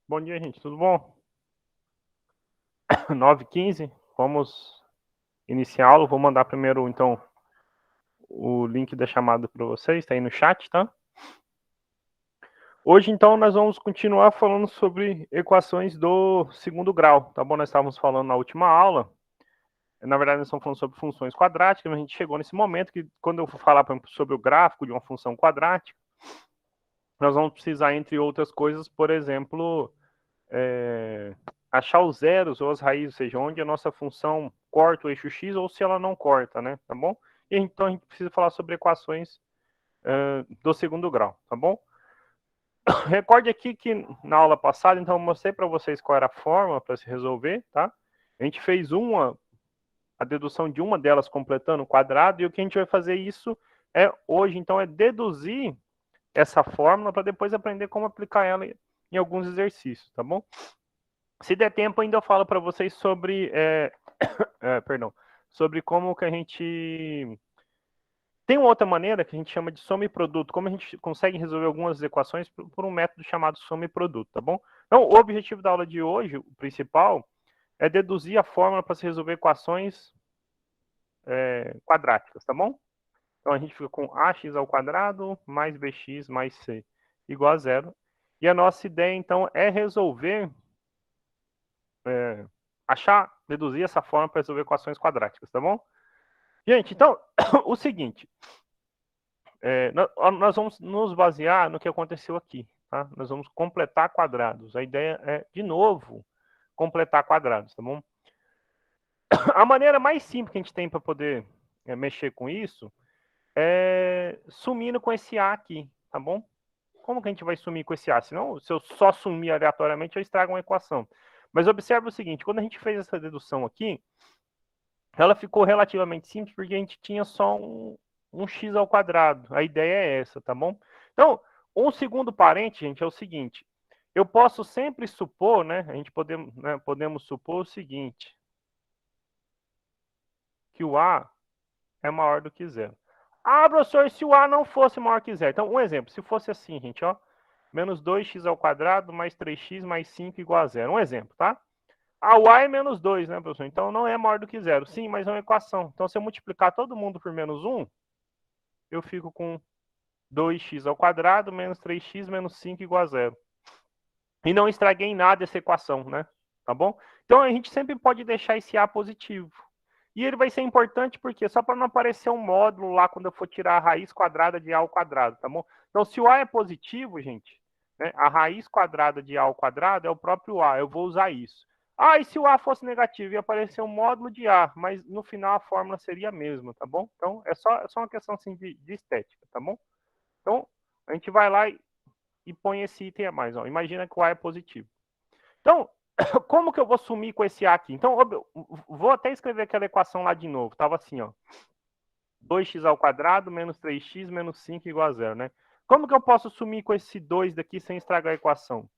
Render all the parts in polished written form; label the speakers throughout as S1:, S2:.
S1: Bom dia, gente. Tudo bom? 9h15. Vamos iniciar a aula. Vou mandar primeiro, então, o link da chamada para vocês. Está aí no chat, tá? Hoje, então, nós vamos continuar falando sobre equações do segundo grau, tá bom? Nós estávamos falando na última aula. Na verdade, nós estamos falando sobre funções quadráticas, mas a gente chegou nesse momento que, quando eu for falar sobre o gráfico de uma função quadrática, nós vamos precisar, entre outras coisas, por exemplo, achar os zeros ou as raízes, ou seja, onde a nossa função corta o eixo x ou se ela não corta, né? Tá bom? E então a gente precisa falar sobre equações do segundo grau, tá bom? Recorde aqui que na aula passada, então eu mostrei para vocês qual era a forma para se resolver, tá? A gente fez a dedução de uma delas completando o quadrado, e o que a gente vai fazer isso hoje, então, é deduzir essa fórmula para depois aprender como aplicar ela em alguns exercícios, tá bom? Se der tempo, ainda eu falo para vocês sobre, sobre como que a gente tem uma outra maneira que a gente chama de soma e produto, como a gente consegue resolver algumas equações por um método chamado soma e produto, tá bom? Então, o objetivo da aula de hoje, o principal, é deduzir a fórmula para se resolver equações quadráticas, tá bom? Então, a gente fica com ax ao quadrado mais bx mais c igual a zero. E a nossa ideia, então, é resolver deduzir essa forma para resolver equações quadráticas, tá bom? Gente, então, o seguinte, nós vamos nos basear no que aconteceu aqui, tá? Nós vamos completar quadrados. A ideia é, de novo, completar quadrados, tá bom? A maneira mais simples que a gente tem para poder mexer com isso é sumindo com esse A aqui, tá bom? Como que a gente vai sumir com esse A? Senão, se eu só sumir aleatoriamente, eu estrago uma equação. Mas observe o seguinte, quando a gente fez essa dedução aqui, ela ficou relativamente simples porque a gente tinha só um x ao quadrado. A ideia é essa, tá bom? Então, um segundo parente, gente, é o seguinte. Eu posso sempre supor, né? A gente podemos supor o seguinte. Que o A é maior do que zero. Ah, professor, se o A não fosse maior que zero. Então, um exemplo. Se fosse assim, gente, ó. Menos 2x ao quadrado mais 3x mais 5 igual a zero. Um exemplo, tá? O A é menos 2, né, professor? Então não é maior do que zero. Sim, mas é uma equação. Então, se eu multiplicar todo mundo por menos 1, eu fico com 2x ao quadrado menos 3x menos 5 igual a zero. E não estraguei em nada essa equação, né? Tá bom? Então, a gente sempre pode deixar esse A positivo. E ele vai ser importante porque só para não aparecer um módulo lá quando eu for tirar a raiz quadrada de A ao quadrado, tá bom? Então, se o A é positivo, gente, né, a raiz quadrada de A ao quadrado é o próprio A. Eu vou usar isso. E se o A fosse negativo, ia aparecer um módulo de A, mas no final a fórmula seria a mesma, tá bom? Então, é só uma questão assim, de estética, tá bom? Então, a gente vai lá e põe esse item a mais. Ó. Imagina que o A é positivo. Então, como que eu vou sumir com esse A aqui? Então, vou até escrever aquela equação lá de novo. Estava assim, ó. 2x ao quadrado menos 3x menos 5 igual a zero, né? Como que eu posso sumir com esse 2 daqui sem estragar a equação?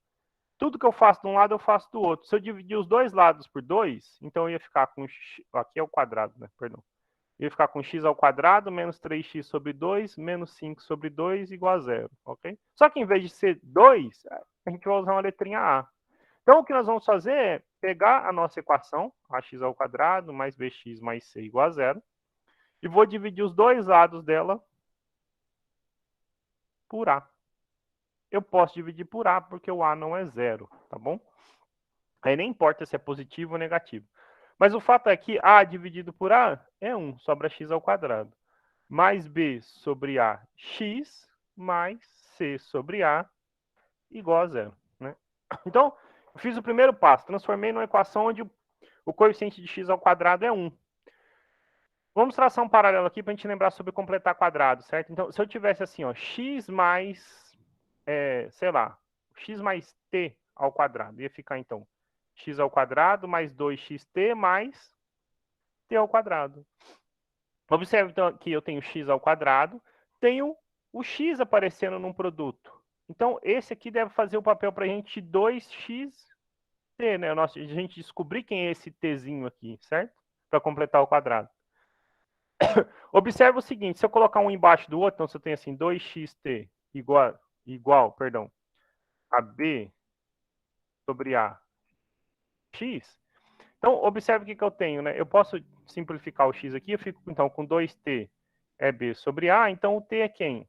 S1: Tudo que eu faço de um lado, eu faço do outro. Se eu dividir os dois lados por 2, então eu ia ficar com... Aqui é o quadrado, né? Perdão. Eu ia ficar com x ao quadrado menos 3x sobre 2 menos 5 sobre 2 igual a zero, ok? Só que em vez de ser 2, a gente vai usar uma letrinha A. Então, o que nós vamos fazer é pegar a nossa equação, ax ao quadrado mais bx mais c igual a zero, e vou dividir os dois lados dela por A. Eu posso dividir por A porque o A não é zero, tá bom? Aí nem importa se é positivo ou negativo. Mas o fato é que A dividido por A é 1, sobra x ao quadrado. Mais B sobre A, x, mais C sobre A, igual a zero. Né? Então, eu fiz o primeiro passo, transformei numa equação onde o coeficiente de x ao quadrado é 1. Vamos traçar um paralelo aqui para a gente lembrar sobre completar quadrado, certo? Então, se eu tivesse assim, ó, x mais, sei lá, x mais t ao quadrado, ia ficar então x ao quadrado mais 2xt mais t ao quadrado. Observe então que eu tenho x ao quadrado, tenho o x aparecendo num produto. Então, esse aqui deve fazer o papel para a gente 2xt, né? A gente descobrir quem é esse tzinho aqui, certo? Para completar o quadrado. Observa o seguinte, se eu colocar um embaixo do outro, então se eu tenho assim 2xt igual a B sobre A x. Então, observe o que eu tenho, né? Eu posso simplificar o x aqui, eu fico, então, com 2t é b sobre A, então o t é quem?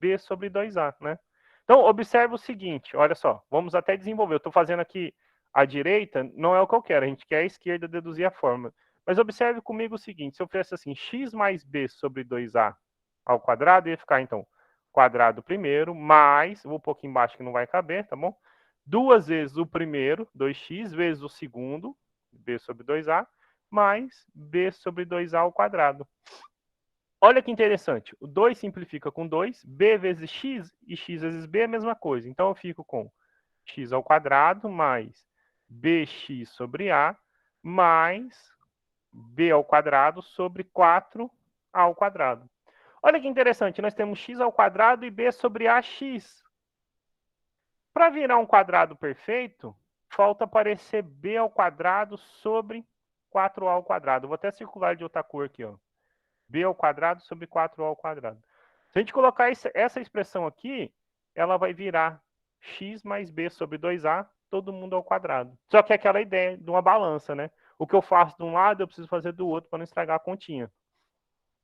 S1: B sobre 2A, né? Então, observe o seguinte, olha só, vamos até desenvolver. Eu estou fazendo aqui a direita, não é o que eu quero, a gente quer a esquerda deduzir a fórmula. Mas observe comigo o seguinte, se eu fizesse assim, x mais b sobre 2A ao quadrado, ia ficar, então, quadrado primeiro, mais, vou pôr aqui embaixo que não vai caber, tá bom? Duas vezes o primeiro, 2x, vezes o segundo, b sobre 2A, mais b sobre 2A ao quadrado. Olha que interessante, o 2 simplifica com 2, b vezes x e x vezes b é a mesma coisa. Então, eu fico com x ao quadrado mais bx sobre a mais b ao quadrado sobre 4a ao quadrado. Olha que interessante, nós temos x ao quadrado e b sobre ax. Para virar um quadrado perfeito, falta aparecer b ao quadrado sobre 4a ao quadrado. Vou até circular de outra cor aqui, ó. B ao quadrado sobre 4A ao quadrado. Se a gente colocar essa expressão aqui, ela vai virar x mais b sobre 2A, todo mundo ao quadrado. Só que é aquela ideia de uma balança, né? O que eu faço de um lado, eu preciso fazer do outro para não estragar a continha.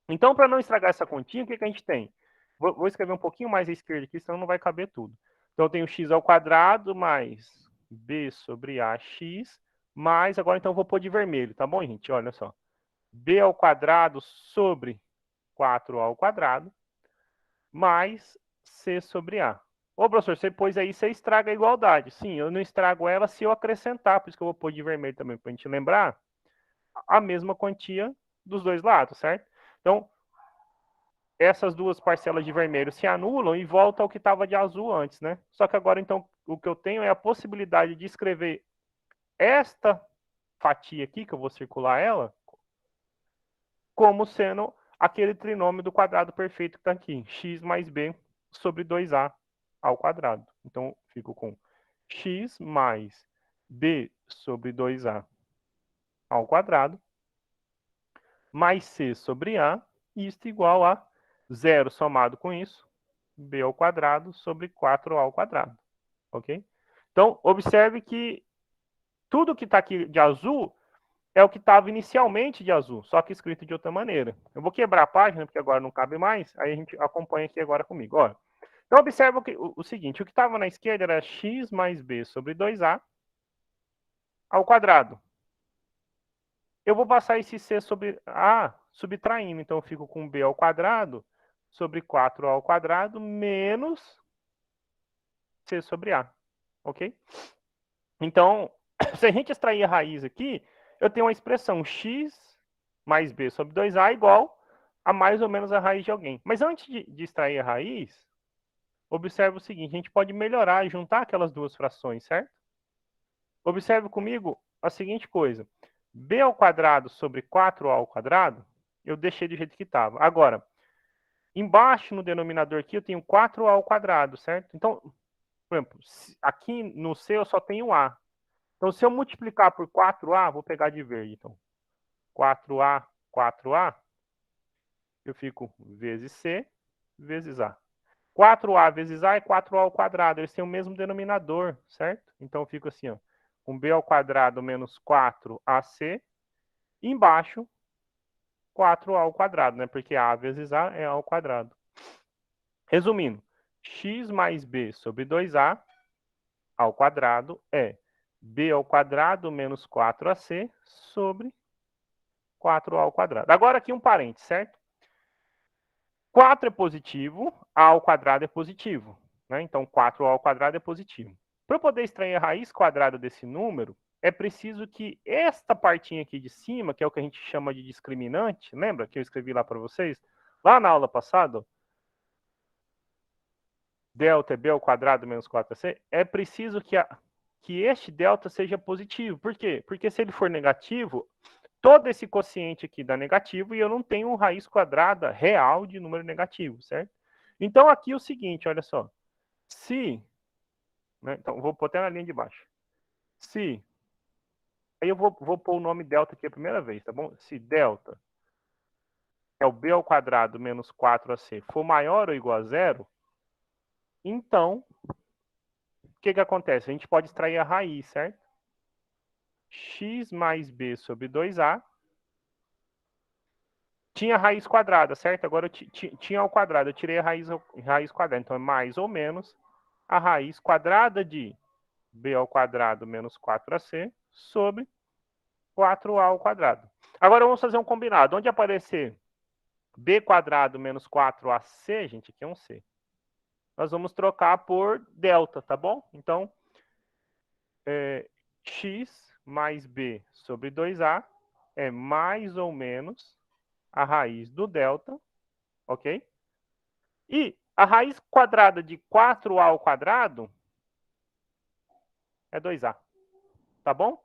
S1: Então, para não estragar essa continha, o que a gente tem? Vou escrever um pouquinho mais à esquerda aqui, senão não vai caber tudo. Então, eu tenho x ao quadrado mais b sobre ax, mais, agora então eu vou pôr de vermelho, tá bom, gente? Olha só. B ao quadrado sobre 4A ao quadrado, mais C sobre A. Ô, professor, você pôs aí, você estraga a igualdade. Sim, eu não estrago ela se eu acrescentar, por isso que eu vou pôr de vermelho também, para a gente lembrar a mesma quantia dos dois lados, certo? Então, essas duas parcelas de vermelho se anulam e volta ao que estava de azul antes, né? Só que agora, então, o que eu tenho é a possibilidade de escrever esta fatia aqui, que eu vou circular ela, como sendo aquele trinômio do quadrado perfeito que está aqui, x mais b sobre 2a ao quadrado. Então, fico com x mais b sobre 2a ao quadrado, mais c sobre a, isto igual a 0 somado com isso, b ao quadrado sobre 4a ao quadrado. Ok? Então, observe que tudo que está aqui de azul é o que estava inicialmente de azul, só que escrito de outra maneira. Eu vou quebrar a página, porque agora não cabe mais, aí a gente acompanha aqui agora comigo. Olha. Então, observa o seguinte, o que estava na esquerda era x mais b sobre 2a ao quadrado. Eu vou passar esse c sobre a subtraindo, então eu fico com b ao quadrado sobre 4a ao quadrado menos c sobre a, ok? Então, se a gente extrair a raiz aqui, eu tenho uma expressão x mais b sobre 2a igual a mais ou menos a raiz de alguém. Mas antes de extrair a raiz, observe o seguinte, a gente pode melhorar e juntar aquelas duas frações, certo? Observe comigo a seguinte coisa. B ao quadrado sobre 4a ao quadrado, eu deixei do jeito que estava. Agora, embaixo no denominador aqui eu tenho 4a ao quadrado, certo? Então, por exemplo, aqui no C eu só tenho A. Então, se eu multiplicar por 4A, vou pegar de verde, então. 4A, 4A, eu fico vezes C, vezes A. 4A vezes A é 4A ao quadrado, eles têm o mesmo denominador, certo? Então, eu fico assim, ó, com B ao quadrado menos 4AC, e embaixo, 4A ao quadrado, né? Porque A vezes A é A ao quadrado. Resumindo, x mais B sobre 2A ao quadrado é B ao quadrado menos 4AC sobre 4A ao quadrado. Agora aqui um parênteses, certo? 4 é positivo, A ao quadrado é positivo. Né? Então, 4A ao quadrado é positivo. Para eu poder extrair a raiz quadrada desse número, é preciso que esta partinha aqui de cima, que é o que a gente chama de discriminante, lembra que eu escrevi lá para vocês? Lá na aula passada, delta é B ao quadrado menos 4AC, é preciso que este delta seja positivo. Por quê? Porque se ele for negativo, todo esse quociente aqui dá negativo e eu não tenho raiz quadrada real de número negativo, certo? Então, aqui é o seguinte, olha só. Se, né, então, vou pôr até na linha de baixo. Se, aí eu vou pôr o nome delta aqui a primeira vez, tá bom? Se delta é o B ao quadrado menos 4AC for maior ou igual a zero, então que acontece? A gente pode extrair a raiz, certo? X mais B sobre 2A. Tinha raiz quadrada, certo? Agora eu tinha ao quadrado, eu tirei a raiz quadrada. Então é mais ou menos a raiz quadrada de B ao quadrado menos 4AC sobre 4A ao quadrado. Agora vamos fazer um combinado. Onde aparecer B quadrado menos 4AC, gente, aqui é um C. Nós vamos trocar por delta, tá bom? Então, X mais B sobre 2A é mais ou menos a raiz do delta, ok? E a raiz quadrada de 4A ao quadrado é 2A, tá bom?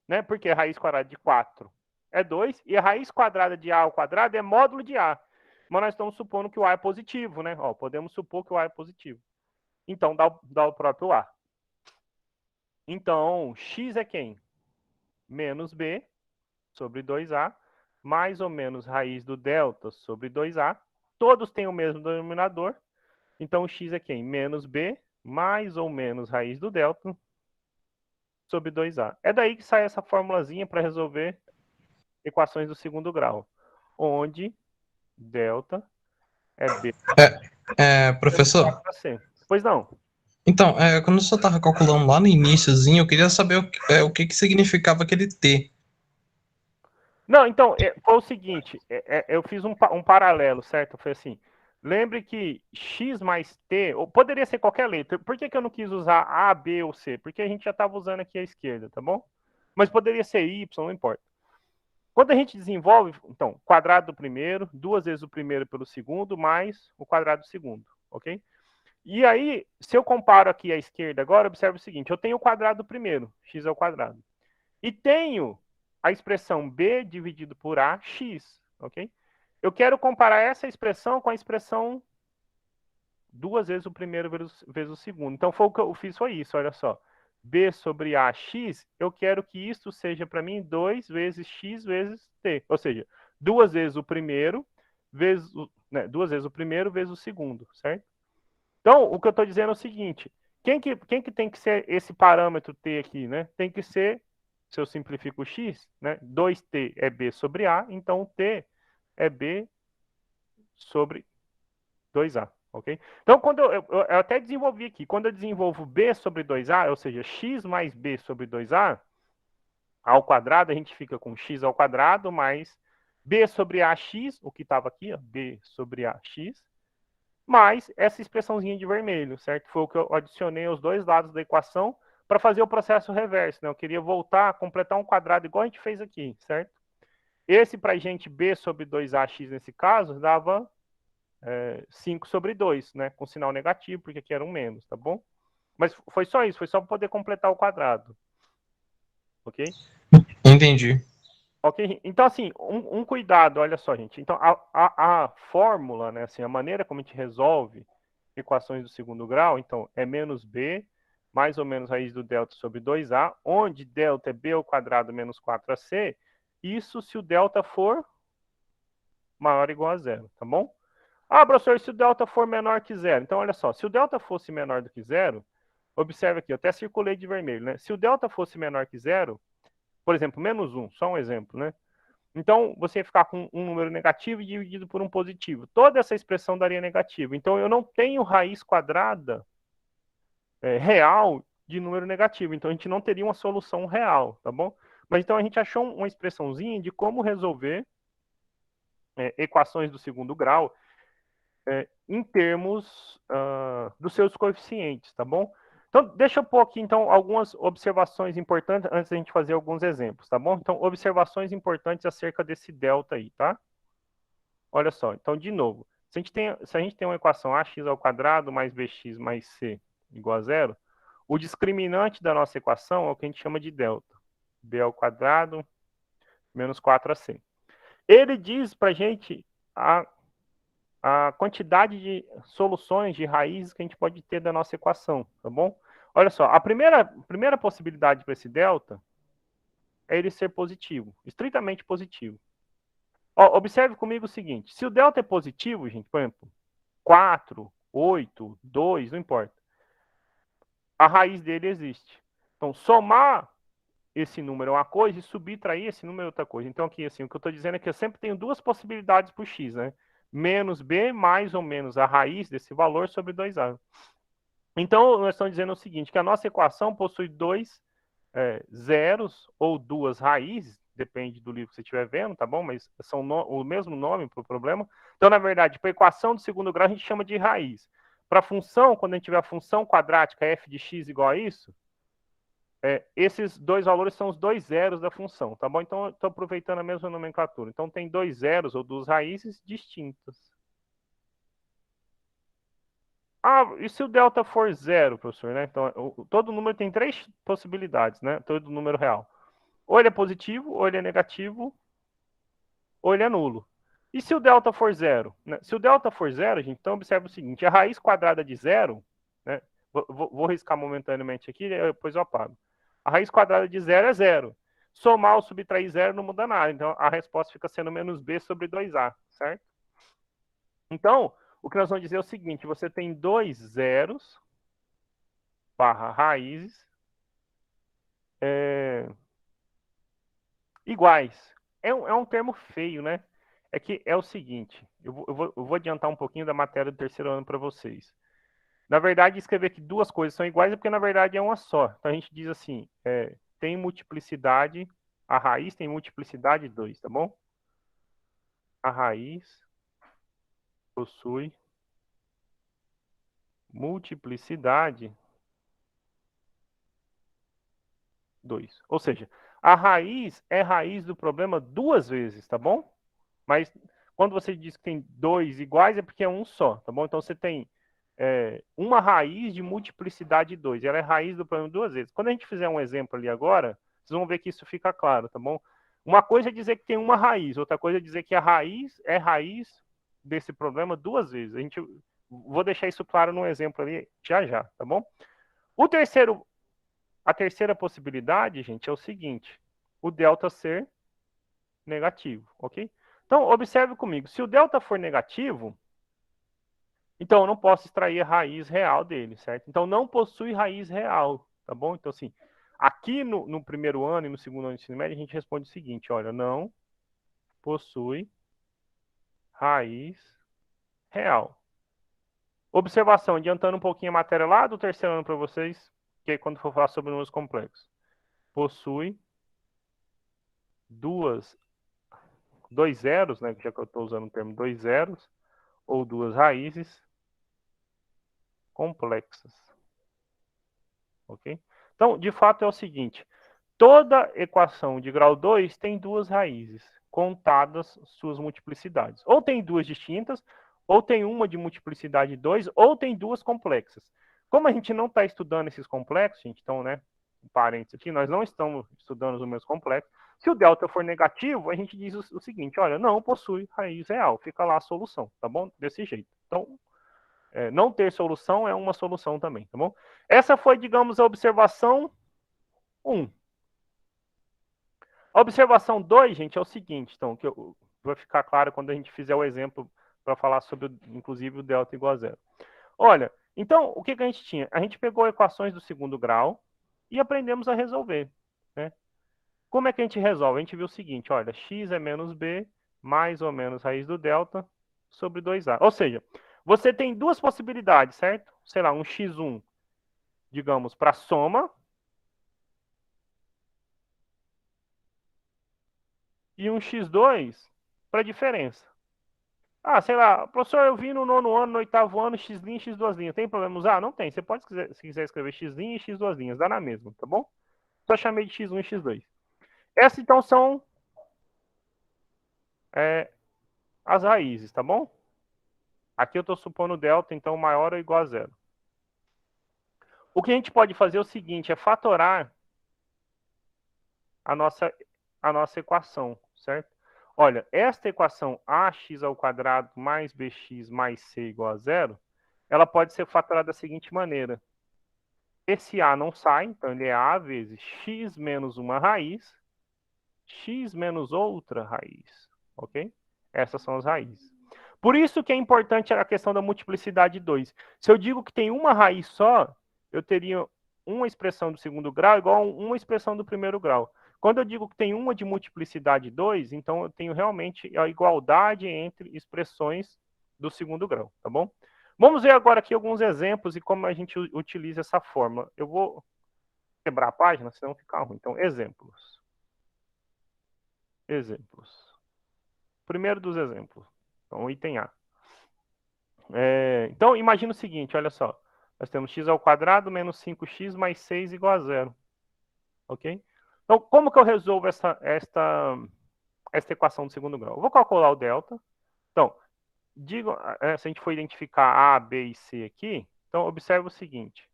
S1: Né? Porque a raiz quadrada de 4 é 2 e a raiz quadrada de A ao quadrado é módulo de A. Mas nós estamos supondo que o A é positivo, né? Ó, podemos supor que o A é positivo. Então, dá o próprio A. Então, X é quem? Menos B sobre 2A, mais ou menos raiz do delta sobre 2A. Todos têm o mesmo denominador. Então, X é quem? Menos B, mais ou menos raiz do delta sobre 2A. É daí que sai essa formulazinha para resolver equações do segundo grau, onde delta é B.
S2: Professor,
S1: Pois não.
S2: então, quando o senhor estava calculando lá no iniciozinho, eu queria saber o que significava aquele T.
S1: Não, então, foi o seguinte, eu fiz um paralelo, certo? Foi assim, lembre que x mais t, ou poderia ser qualquer letra. Por que eu não quis usar A, B ou C? Porque a gente já estava usando aqui a esquerda, tá bom? Mas poderia ser y, não importa. Quando a gente desenvolve, então, quadrado do primeiro, duas vezes o primeiro pelo segundo, mais o quadrado do segundo, ok? E aí, se eu comparo aqui a esquerda agora, observe o seguinte, eu tenho o quadrado do primeiro, x ao quadrado. E tenho a expressão b dividido por a, x, ok? Eu quero comparar essa expressão com a expressão duas vezes o primeiro vezes o segundo. Então, foi o que eu fiz, foi isso, olha só. B sobre AX, eu quero que isso seja para mim 2 vezes X vezes T. Ou seja, duas vezes o primeiro, duas vezes o primeiro vezes o segundo, certo? Então, o que eu estou dizendo é o seguinte, quem que tem que ser esse parâmetro T aqui, né? Tem que ser, se eu simplifico o X, né? 2T é B sobre A, então T é B sobre 2A, ok? Então, quando eu até desenvolvi aqui, quando eu desenvolvo B sobre 2A, ou seja, X mais B sobre 2A, ao quadrado, a gente fica com X ao quadrado mais B sobre AX, o que estava aqui, ó, B sobre AX, mais essa expressãozinha de vermelho, certo? Foi o que eu adicionei aos dois lados da equação para fazer o processo reverso, né? Eu queria voltar a completar um quadrado igual a gente fez aqui, certo? Esse para a gente, B sobre 2AX nesse caso, dava 5 sobre 2, né? Com sinal negativo, porque aqui era um menos, tá bom? Mas foi só isso, foi só para poder completar o quadrado. Ok?
S2: Entendi.
S1: Ok? Então, assim, um cuidado, olha só, gente. Então, a fórmula, né? Assim, a maneira como a gente resolve equações do segundo grau, então, é menos b, mais ou menos raiz do delta sobre 2a, onde delta é b ao quadrado menos 4ac, isso se o delta for maior ou igual a zero, tá bom? Ah, professor, se o delta for menor que zero. Então, olha só, se o delta fosse menor do que zero, observe aqui, eu até circulei de vermelho, né? Se o delta fosse menor que zero, por exemplo, menos 1, só um exemplo, né? Então, você ia ficar com um número negativo dividido por um positivo. Toda essa expressão daria negativo. Então, eu não tenho raiz quadrada real de número negativo. Então, a gente não teria uma solução real, tá bom? Mas, então, a gente achou uma expressãozinha de como resolver equações do segundo grau em termos dos seus coeficientes, tá bom? Então, deixa eu pôr aqui, então, algumas observações importantes antes da gente fazer alguns exemplos, tá bom? Então, observações importantes acerca desse delta aí, tá? Olha só, então, de novo, se a gente tem uma equação ax ao quadrado mais bx mais c igual a zero, o discriminante da nossa equação é o que a gente chama de delta. B ao quadrado menos 4ac. Ele diz para a gente a quantidade de soluções de raízes que a gente pode ter da nossa equação, tá bom? Olha só, a primeira possibilidade para esse delta é ele ser positivo, estritamente positivo. Ó, observe comigo o seguinte, se o delta é positivo, gente, por exemplo, 4, 8, 2, não importa. a raiz dele existe. Então, somar esse número é uma coisa e subtrair esse número é outra coisa. Então, aqui, assim, o que eu estou dizendo é que eu sempre tenho duas possibilidades para o x, né? Menos b mais ou menos a raiz desse valor sobre 2a. Então, nós estamos dizendo o seguinte, que a nossa equação possui dois zeros ou duas raízes, depende do livro que você estiver vendo, tá bom? Mas são o mesmo nome para o problema. Então, na verdade, para a equação do segundo grau, a gente chama de raiz. Para a função, quando a gente tiver a função quadrática f de x igual a isso, esses dois valores são os dois zeros da função, tá bom? Então, eu estou aproveitando a mesma nomenclatura. Então, tem dois zeros ou duas raízes distintas. Ah, e se o delta for zero, professor, né? Então, todo número tem três possibilidades, né? Todo número real. Ou ele é positivo, ou ele é negativo, ou ele é nulo. E se o delta for zero? Né? Se o delta for zero, gente, então observa o seguinte, a raiz quadrada de zero, né? Vou riscar momentaneamente aqui, depois eu apago. A raiz quadrada de zero é zero. Somar ou subtrair zero não muda nada. Então, a resposta fica sendo menos b sobre 2a, certo? Então, o que nós vamos dizer é o seguinte, você tem dois zeros barra raízes iguais. É um termo feio, né? É que é o seguinte, eu vou adiantar um pouquinho da matéria do terceiro ano para vocês. Na verdade, escrever que duas coisas são iguais é porque, na verdade, é uma só. Então, a gente diz assim, tem multiplicidade, a raiz tem multiplicidade 2, tá bom? A raiz possui multiplicidade 2. Ou seja, a raiz é raiz do problema duas vezes, tá bom? Mas quando você diz que tem dois iguais, é porque é um só, tá bom? Então você tem uma raiz de multiplicidade 2. Ela é raiz do problema duas vezes. Quando a gente fizer um exemplo ali agora, vocês vão ver que isso fica claro, tá bom? Uma coisa é dizer que tem uma raiz, outra coisa é dizer que a raiz é raiz desse problema duas vezes. Vou deixar isso claro num exemplo ali já, tá bom? A terceira possibilidade, gente, é o seguinte: o delta ser negativo, ok? Então, observe comigo, se o delta for negativo, então eu não posso extrair a raiz real dele, certo? Então, não possui raiz real, tá bom? Então, assim, aqui no primeiro ano e no segundo ano de ensino médio, a gente responde o seguinte, olha, não possui raiz real. Observação, adiantando um pouquinho a matéria lá do terceiro ano para vocês, que é quando for falar sobre números complexos. Possui dois zeros, né, já que eu estou usando o termo dois zeros, ou duas raízes complexas. Ok? Então, de fato, é o seguinte: toda equação de grau 2 tem duas raízes, contadas suas multiplicidades. Ou tem duas distintas, ou tem uma de multiplicidade 2, ou tem duas complexas. Como a gente não está estudando esses complexos, gente, então, né, um parênteses aqui, nós não estamos estudando os números complexos. Se o delta for negativo, a gente diz o seguinte, olha, não possui raiz real, fica lá a solução, tá bom? Desse jeito. Então, não ter solução é uma solução também, tá bom? Essa foi, digamos, a observação 1. A observação 2, gente, é o seguinte, então, que vai ficar claro quando a gente fizer o exemplo para falar sobre, inclusive, o delta igual a zero. Olha, então, o que a gente tinha? A gente pegou equações do segundo grau e aprendemos a resolver, né? Como é que a gente resolve? A gente viu o seguinte, olha, x é menos b, mais ou menos raiz do delta, sobre 2a. Ou seja, você tem duas possibilidades, certo? Sei lá, um x1, digamos, para soma, e um x2 para diferença. Ah, sei lá, professor, eu vi no nono ano, no oitavo ano, x' e x2'. Tem problema usar? Não tem. Você pode, se quiser escrever x' e x2', dá na mesma, tá bom? Só chamei de x1 e x2. Essas, então, são as raízes, tá bom? Aqui eu estou supondo delta, então, maior ou igual a zero. O que a gente pode fazer é o seguinte, é fatorar a nossa equação, certo? Olha, esta equação ax ao quadrado mais bx mais c igual a zero, ela pode ser fatorada da seguinte maneira. Esse a não sai, então ele é a vezes x menos uma raiz, x menos outra raiz, ok? Essas são as raízes. Por isso que é importante a questão da multiplicidade 2. Se eu digo que tem uma raiz só, eu teria uma expressão do segundo grau igual a uma expressão do primeiro grau. Quando eu digo que tem uma de multiplicidade 2, então eu tenho realmente a igualdade entre expressões do segundo grau, tá bom? Vamos ver agora aqui alguns exemplos e como a gente utiliza essa fórmula. Eu vou quebrar a página, senão fica ruim. Então, exemplos. Exemplos. Primeiro dos exemplos. Então, item A. Então, imagina o seguinte, olha só. Nós temos x ao quadrado menos 5x mais 6 igual a zero. Ok? Então, como que eu resolvo esta equação do segundo grau? Eu vou calcular o delta. Então, se a gente for identificar A, B e C aqui, então observe o seguinte.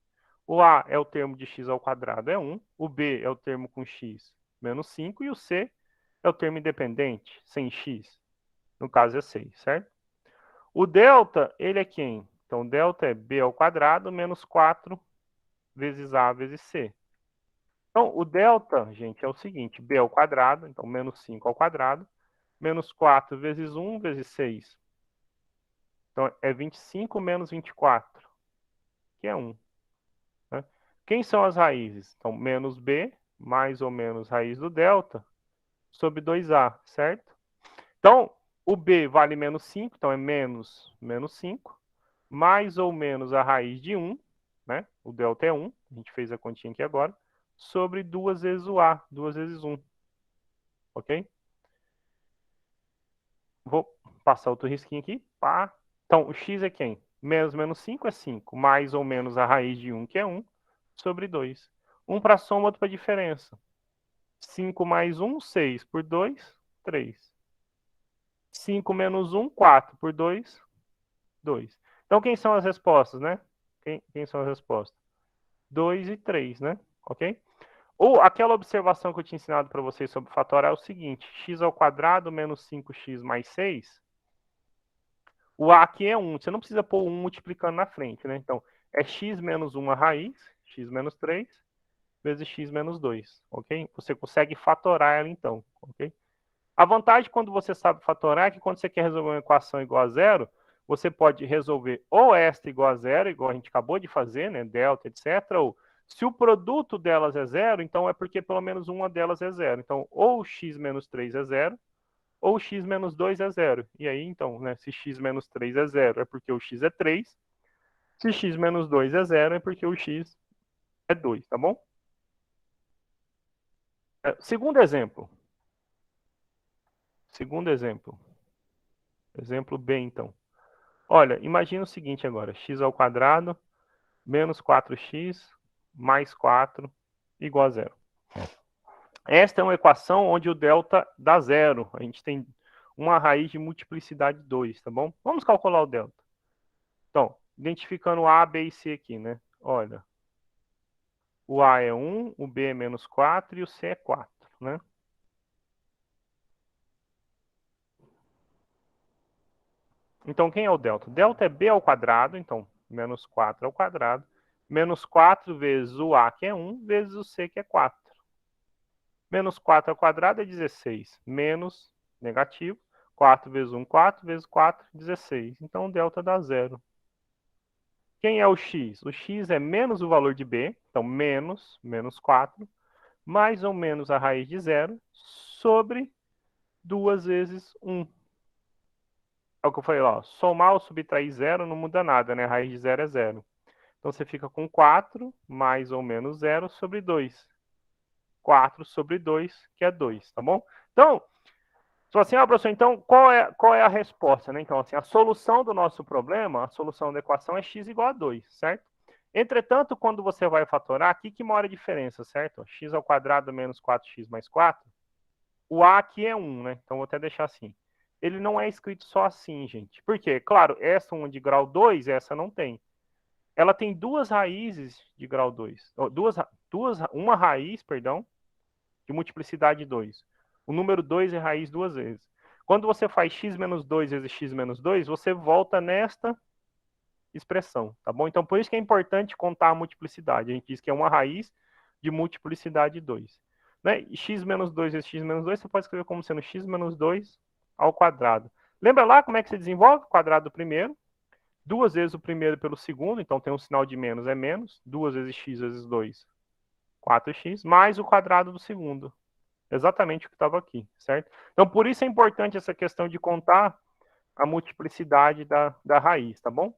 S1: O A é o termo de x ao quadrado, é 1. O B é o termo com x menos 5. E o C é o termo independente, sem x. No caso é 6, certo? O delta, ele é quem? Então, delta é b ao quadrado menos 4 vezes a vezes c. Então, o delta, gente, é o seguinte, b ao quadrado, então menos 5 ao quadrado, menos 4 vezes 1 vezes 6. Então, é 25 menos 24, que é 1. Né? Quem são as raízes? Então, menos b, mais ou menos raiz do delta, sobre 2a, certo? Então, o b vale menos 5, então é menos 5, mais ou menos a raiz de 1, né? O delta é 1, a gente fez a continha aqui agora, sobre 2 vezes o a, 2 vezes 1. Ok? Vou passar outro risquinho aqui. Pá. Então, o x é quem? Menos 5 é 5, mais ou menos a raiz de 1, que é 1, sobre 2. 1 para soma, outro para diferença. 5 mais 1, 6. Por 2, 3. 5 menos 1, 4. Por 2, 2. Então, quem são as respostas, né? Quem são as respostas? 2 e 3, né? Ok? Ou aquela observação que eu tinha ensinado para vocês sobre fatorial é o seguinte: x ao quadrado menos 5x mais 6. O a aqui é 1. Você não precisa pôr 1 multiplicando na frente, né? Então, é x menos 1 a raiz, x menos 3, vezes x menos 2, ok? Você consegue fatorar ela então, ok? A vantagem quando você sabe fatorar é que quando você quer resolver uma equação igual a zero, você pode resolver ou esta igual a zero, igual a gente acabou de fazer, né? Delta, etc. Ou se o produto delas é zero, então é porque pelo menos uma delas é zero. Então, ou x menos 3 é zero, ou x menos 2 é zero. E aí, então, né, se x menos 3 é zero, é porque o x é 3. Se x menos 2 é zero, é porque o x é 2, tá bom? Segundo exemplo. Segundo exemplo. Exemplo B, então. Olha, imagina o seguinte agora. X ao quadrado menos 4x mais 4 igual a zero. Esta é uma equação onde o delta dá zero. A gente tem uma raiz de multiplicidade 2, tá bom? Vamos calcular o delta. Então, identificando A, B e C aqui, né? Olha, o A é 1, o B é menos 4 e o C é 4, né? Então, quem é o delta? Delta é B ao quadrado, então, menos 4 ao quadrado, menos 4 vezes o A, que é 1, vezes o C, que é 4. Menos 4 ao quadrado é 16, menos negativo, 4 vezes 1, 4, vezes 4, 16. Então, o delta dá zero. Quem é o x? O x é menos o valor de b, então menos 4, mais ou menos a raiz de zero, sobre 2 vezes 1. É o que eu falei lá, somar ou subtrair zero não muda nada, né? A raiz de zero é zero. Então, você fica com 4 mais ou menos zero sobre 2. 4 sobre 2, que é 2, tá bom? Então, só assim, professor, então qual é a resposta, né? Então, assim, a solução do nosso problema, a solução da equação é x igual a 2, certo? Entretanto, quando você vai fatorar, aqui que mora a diferença, certo? X ao quadrado menos 4x mais 4, o a aqui é 1, né? Então, vou até deixar assim. Ele não é escrito só assim, gente. Por quê? Claro, essa uma de grau 2, essa não tem. Ela tem duas raízes de grau 2. Uma raiz, perdão, de multiplicidade 2. O número 2 é raiz duas vezes. Quando você faz x menos 2 vezes x menos 2, você volta nesta expressão, tá bom? Então, por isso que é importante contar a multiplicidade. A gente diz que é uma raiz de multiplicidade 2. Né? E x menos 2 vezes x menos 2, você pode escrever como sendo x menos 2 ao quadrado. Lembra lá como é que se desenvolve? Quadrado primeiro. duas vezes o primeiro pelo segundo, então tem um sinal de menos, é menos, 2 vezes x vezes 2, 4x, mais o quadrado do segundo. Exatamente o que estava aqui, certo? Então, por isso é importante essa questão de contar a multiplicidade da raiz, tá bom?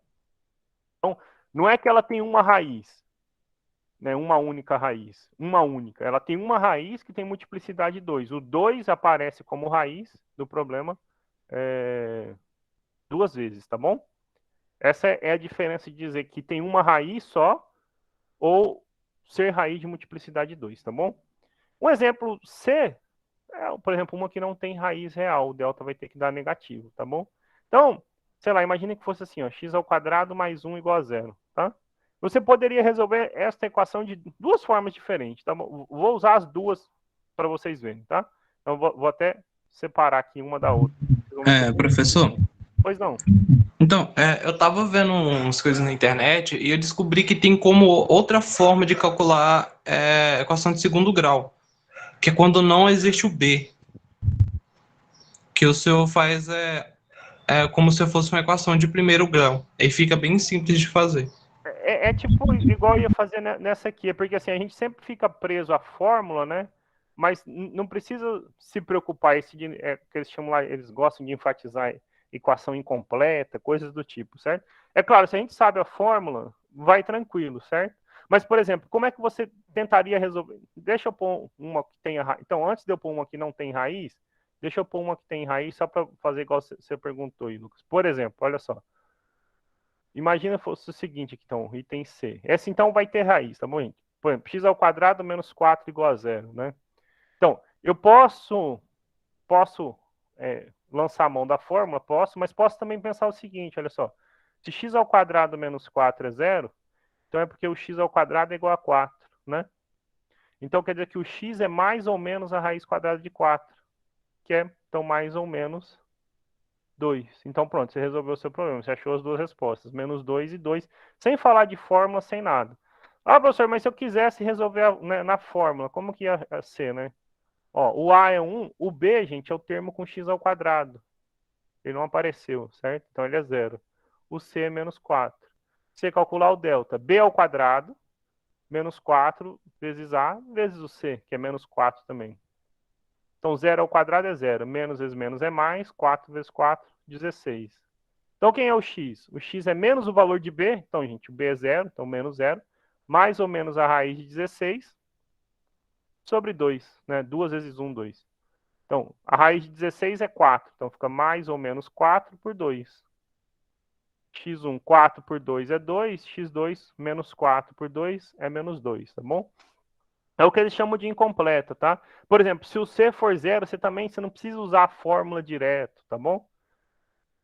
S1: Então, não é que ela tem uma raiz, né, uma única raiz, uma única. Ela tem uma raiz que tem multiplicidade 2. O 2 aparece como raiz do problema duas vezes, tá bom? Essa é a diferença de dizer que tem uma raiz só ou ser raiz de multiplicidade 2, tá bom? Um exemplo C por exemplo, uma que não tem raiz real, o delta vai ter que dar negativo, tá bom? Então, sei lá, imagine que fosse assim, ó, x ao quadrado mais 1 igual a zero, tá? Você poderia resolver esta equação de duas formas diferentes, tá bom? Vou usar as duas para vocês verem, tá? Então, vou até separar aqui uma da outra.
S2: Professor,
S1: Pois não.
S2: então, eu tava vendo umas coisas na internet e eu descobri que tem como outra forma de calcular a equação de segundo grau, que é quando não existe o b, que o senhor faz como se fosse uma equação de primeiro grau, aí fica bem simples de fazer.
S1: É tipo igual eu ia fazer nessa aqui, porque assim, a gente sempre fica preso à fórmula, né? Mas não precisa se preocupar, esse que eles chamam lá, eles gostam de enfatizar equação incompleta, coisas do tipo, certo? É claro, se a gente sabe a fórmula, vai tranquilo, certo? Mas, por exemplo, como é que você tentaria resolver? Deixa eu pôr uma que tenha raiz. Então, antes de eu pôr uma que não tem raiz, deixa eu pôr uma que tem raiz só para fazer igual você perguntou aí, Lucas. Por exemplo, olha só. Imagina fosse o seguinte aqui, então, item C. Essa, então, vai ter raiz, tá bom, gente? Por exemplo, x ao quadrado menos 4 igual a zero, né? Então, eu posso lançar a mão da fórmula? Posso, mas posso também pensar o seguinte, olha só. Se x ao quadrado menos 4 é zero, então é porque o x ao quadrado é igual a 4, né? Então, quer dizer que o x é mais ou menos a raiz quadrada de 4, que é, então, mais ou menos 2. Então, pronto, você resolveu o seu problema. Você achou as duas respostas, menos 2 e 2, sem falar de fórmula, sem nada. Ah, professor, mas se eu quisesse resolver na fórmula, como que ia ser, né? Ó, o A é 1, o B, gente, é o termo com x ao quadrado. Ele não apareceu, certo? Então ele é 0. O C é menos 4. Você calcular o delta, B ao quadrado, menos 4 vezes A, vezes o C, que é menos 4 também. Então 0 ao quadrado é 0. Menos vezes menos é mais. 4 vezes 4, 16. Então, quem é o x? O x é menos o valor de b. Então, gente, o b é 0, então menos 0. Mais ou menos a raiz de 16 sobre 2, né? 2 vezes 1, 2. Então, a raiz de 16 é 4. Então, fica mais ou menos 4 por 2. x1, 4 por 2 é 2. x2, menos 4 por 2 é menos 2, tá bom? É o que eles chamam de incompleta, tá? Por exemplo, se o C for 0, você não precisa usar a fórmula direto, tá bom?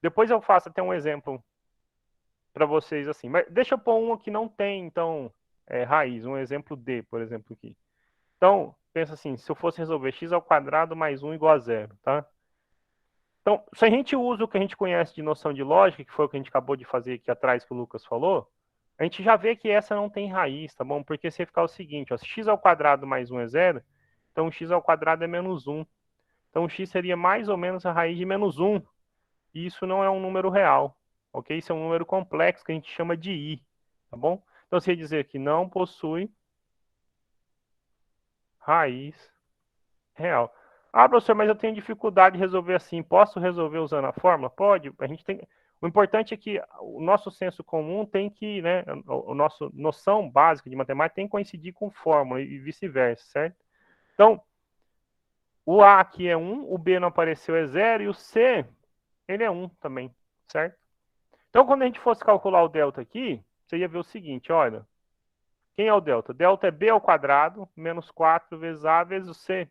S1: Depois eu faço até um exemplo para vocês assim. Mas deixa eu pôr uma que não tem, então, raiz. Um exemplo D, por exemplo, aqui. Então, pensa assim, se eu fosse resolver x ao quadrado mais 1 igual a zero, tá? Então, se a gente usa o que a gente conhece de noção de lógica, que foi o que a gente acabou de fazer aqui atrás que o Lucas falou, a gente já vê que essa não tem raiz, tá bom? Porque se ficar o seguinte, ó, se x ao quadrado mais 1 é zero, então x ao quadrado é menos 1. Então, x seria mais ou menos a raiz de menos 1. E isso não é um número real, ok? Isso é um número complexo que a gente chama de i, tá bom? Então, você dizer que não possui raiz real. Ah, professor, mas eu tenho dificuldade de resolver assim. Posso resolver usando a fórmula? Pode. A gente tem. O importante é que o nosso senso comum tem que, né, o nosso noção básica de matemática tem que coincidir com fórmula e vice-versa, certo? Então, o A aqui é 1, o B não apareceu é 0 e o C, ele é 1 também, certo? Então, quando a gente fosse calcular o delta aqui, você ia ver o seguinte, olha. Quem é o delta? Delta é b ao quadrado, menos 4 vezes a vezes o c.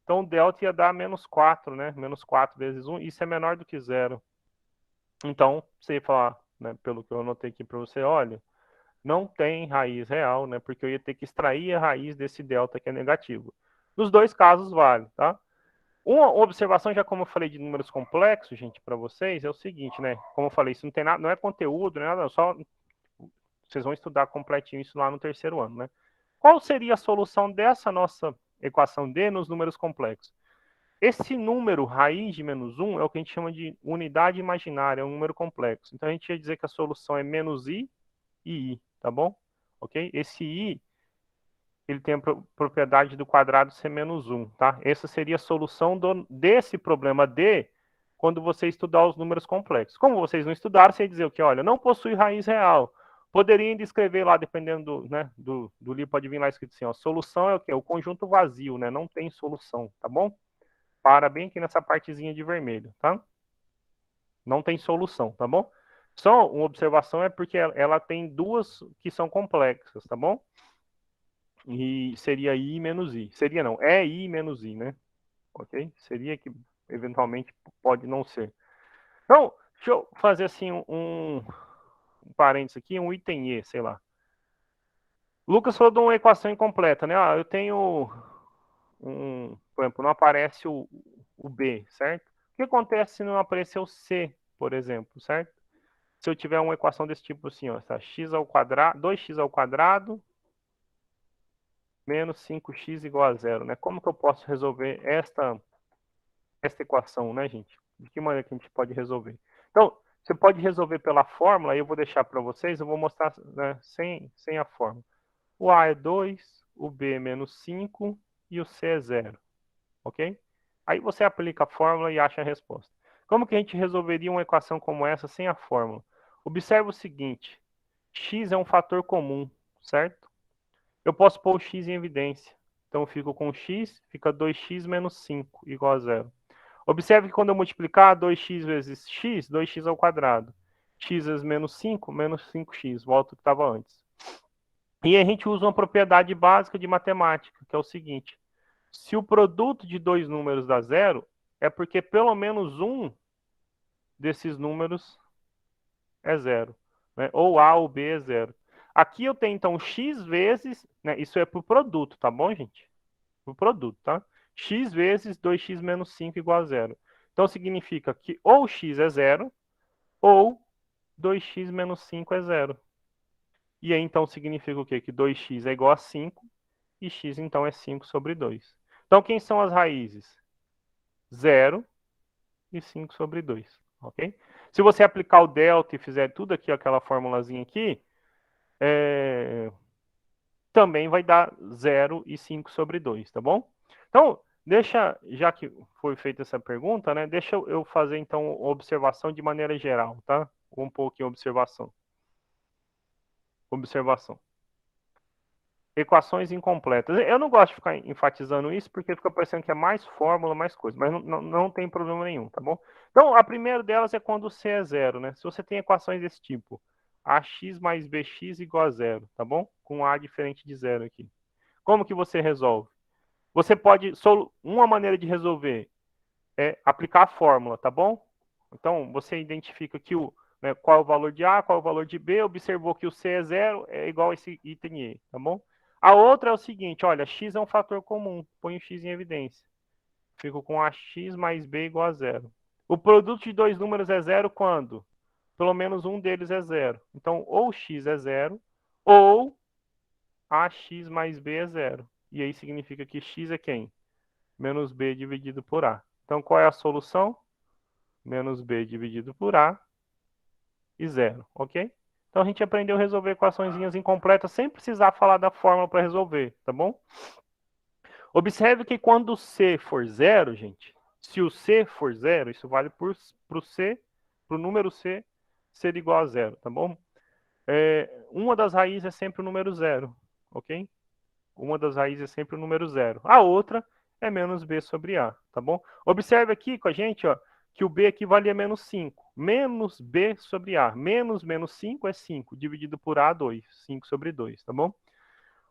S1: Então, o delta ia dar menos 4, né? Menos 4 vezes 1. Isso é menor do que zero. Então, você ia falar, né, pelo que eu anotei aqui para você, olha, não tem raiz real, né? Porque eu ia ter que extrair a raiz desse delta que é negativo. Nos dois casos vale, tá? Uma observação, já como eu falei de números complexos, gente, para vocês, é o seguinte, né? Como eu falei, isso não tem nada, não é conteúdo, nada, só vocês vão estudar completinho isso lá no terceiro ano, né? Qual seria a solução dessa nossa equação D nos números complexos? Esse número, raiz de menos 1, é o que a gente chama de unidade imaginária, é um número complexo. Então, a gente ia dizer que a solução é menos i e i, tá bom? Ok? Esse i, ele tem a propriedade do quadrado ser menos 1, tá? Essa seria a solução desse problema D quando você estudar os números complexos. Como vocês não estudaram, você ia dizer o que? Olha, não possui raiz real. Poderia ainda escrever lá, dependendo do livro, pode vir lá escrito assim, ó, solução é o quê? O conjunto vazio, né? Não tem solução, tá bom? Para bem aqui nessa partezinha de vermelho, tá? Não tem solução, tá bom? Só uma observação é porque ela tem duas que são complexas, tá bom? E seria I menos I. Seria não, é I menos I, né? Ok? Seria que eventualmente pode não ser. Então, deixa eu fazer assim um parênteses aqui, um item E, sei lá. Lucas falou de uma equação incompleta, né? Ah, eu tenho por exemplo, não aparece o B, certo? O que acontece se não aparecer o C, por exemplo, certo? Se eu tiver uma equação desse tipo assim, ó, tá? X ao quadrado, 2x ao quadrado menos 5x igual a zero, né? Como que eu posso resolver esta equação, né, gente? De que maneira que a gente pode resolver? Então, você pode resolver pela fórmula, aí eu vou deixar para vocês, eu vou mostrar, né, sem a fórmula. O A é 2, o B é menos 5 e o C é 0, ok? Aí você aplica a fórmula e acha a resposta. Como que a gente resolveria uma equação como essa sem a fórmula? Observe o seguinte, x é um fator comum, certo? Eu posso pôr o x em evidência. Então eu fico com x, fica 2x menos 5 igual a 0. Observe que quando eu multiplicar 2x vezes x, 2x ao quadrado. X vezes menos 5, menos 5x, volta ao que estava antes. E a gente usa uma propriedade básica de matemática, que é o seguinte. Se o produto de dois números dá zero, é porque pelo menos um desses números é zero, né? Ou A ou B é zero. Aqui eu tenho, então, x vezes, né? Isso é para o produto, tá bom, gente? Para o produto, tá? X vezes 2x menos 5 igual a zero. Então, significa que ou x é zero, ou 2x menos 5 é zero. E aí, então, significa o quê? Que 2x é igual a 5, e x, então, é 5 sobre 2. Então, quem são as raízes? 0 e 5 sobre 2, ok? Se você aplicar o delta e fizer tudo aqui, aquela formulazinha aqui, também vai dar 0 e 5 sobre 2, tá bom? Então, já que foi feita essa pergunta, né, deixa eu fazer, então, observação de maneira geral, tá? Um pouquinho observação. Observação. Equações incompletas. Eu não gosto de ficar enfatizando isso, porque fica parecendo que é mais fórmula, mais coisa, mas não tem problema nenhum, tá bom? Então, a primeira delas é quando o C é zero, né? Se você tem equações desse tipo, ax mais bx igual a zero, tá bom? Com A diferente de zero aqui. Como que você resolve? Você pode, uma maneira de resolver é aplicar a fórmula, tá bom? Então, você identifica que né, qual é o valor de A, qual é o valor de B, observou que o C é zero, é igual a esse item E, tá bom? A outra é o seguinte, olha, x é um fator comum, põe o x em evidência. Fico com ax mais b igual a zero. O produto de dois números é zero quando? Pelo menos um deles é zero. Então, ou x é zero, ou ax mais b é zero. E aí significa que x é quem? Menos b dividido por a. Então, qual é a solução? Menos b dividido por a e zero, ok? Então, a gente aprendeu a resolver equações incompletas sem precisar falar da fórmula para resolver, tá bom? Observe que quando o C for zero, gente, se o C for zero, isso vale para o C, para o número C ser igual a zero, tá bom? Uma das raízes é sempre o número zero, ok? Uma das raízes é sempre o número zero. A outra é menos B sobre A, tá bom? Observe aqui com a gente, ó, que o B aqui valia menos 5. Menos B sobre A. Menos 5 é 5, dividido por A, 2. 5 sobre 2, tá bom?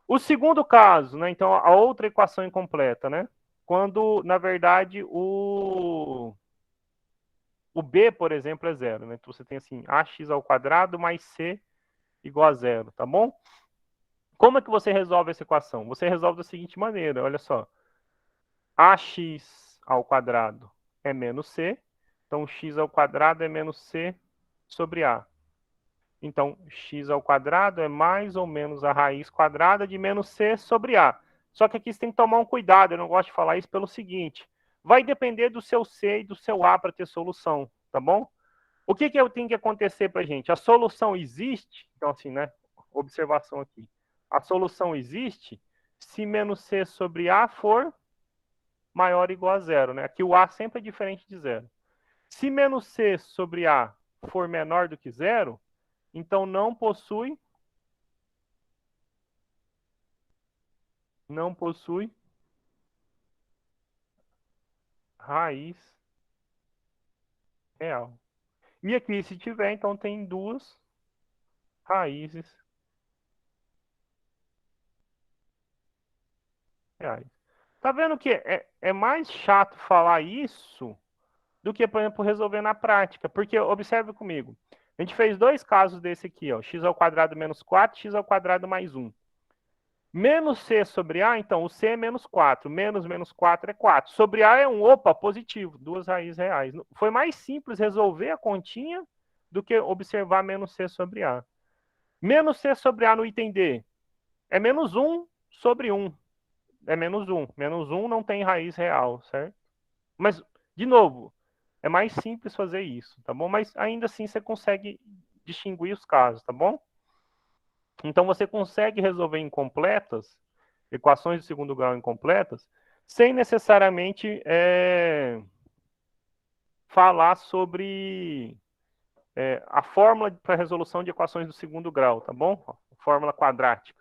S1: O segundo caso, né? Então, a outra equação incompleta, né? Quando, na verdade, o B, por exemplo, é zero, né? Então, você tem assim, ax ao quadrado mais c igual a zero, tá bom? Como é que você resolve essa equação? Você resolve da seguinte maneira, olha só. Ax ao quadrado é menos c, então x ao quadrado é menos c sobre a. Então, x ao quadrado é mais ou menos a raiz quadrada de menos c sobre a. Só que aqui você tem que tomar um cuidado, eu não gosto de falar isso pelo seguinte. vai depender do seu C e do seu A para ter solução, tá bom? O que tem que acontecer para a gente? A solução existe, então assim, né? Observação aqui. A solução existe se menos C sobre A for maior ou igual a zero, né? Aqui o A sempre é diferente de zero. Se menos C sobre A for menor do que zero, então não possui raiz real. E aqui, se tiver, então tem duas raízes reais. Tá vendo que é mais chato falar isso do que, por exemplo, resolver na prática? Porque, observe comigo, a gente fez dois casos desse aqui, ó, x ao quadrado menos 4, x ao quadrado mais 1. Menos C sobre A, então, o C é menos 4. Menos 4 é 4. Sobre A é 1. Opa, positivo. Duas raízes reais. Foi mais simples resolver a continha do que observar menos C sobre A. Menos C sobre A no item D é menos 1 sobre 1. É menos 1. Menos 1 não tem raiz real, certo? Mas, de novo, é mais simples fazer isso, tá bom? Mas ainda assim você consegue distinguir os casos, tá bom? Então você consegue resolver incompletas, equações de segundo grau incompletas, sem necessariamente falar sobre a fórmula para resolução de equações do segundo grau, tá bom? Fórmula quadrática.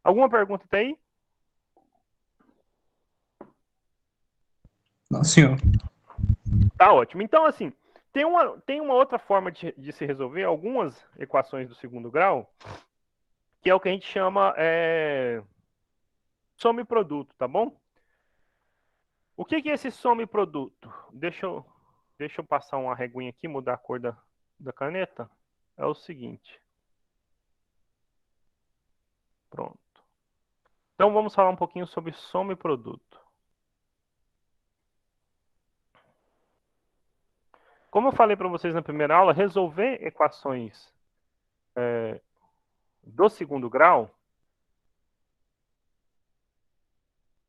S1: Alguma pergunta até aí?
S2: Não, senhor.
S1: Tá ótimo. Então, assim, tem uma outra forma de se resolver algumas equações do segundo grau, que é o que a gente chama soma e produto, tá bom? O que é esse soma e produto? Deixa eu passar uma reguinha aqui, mudar a cor da caneta. É o seguinte. Pronto. Então vamos falar um pouquinho sobre soma e produto. Como eu falei para vocês na primeira aula, resolver equações do segundo grau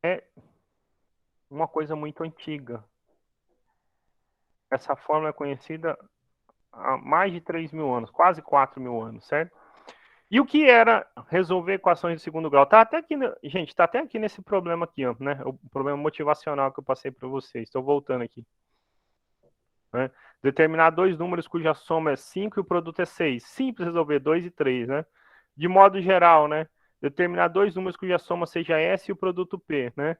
S1: é uma coisa muito antiga. Essa fórmula é conhecida há mais de 3.000 anos, quase 4.000 anos, certo? E o que era resolver equações de segundo grau? Tá até aqui, gente, está até aqui nesse problema aqui, ó, né? O problema motivacional que eu passei para vocês. Estou voltando aqui. Né? Determinar dois números cuja soma é 5 e o produto é 6. Simples resolver 2 e 3, né? De modo geral, né? Determinar dois números cuja soma seja S e o produto P, né?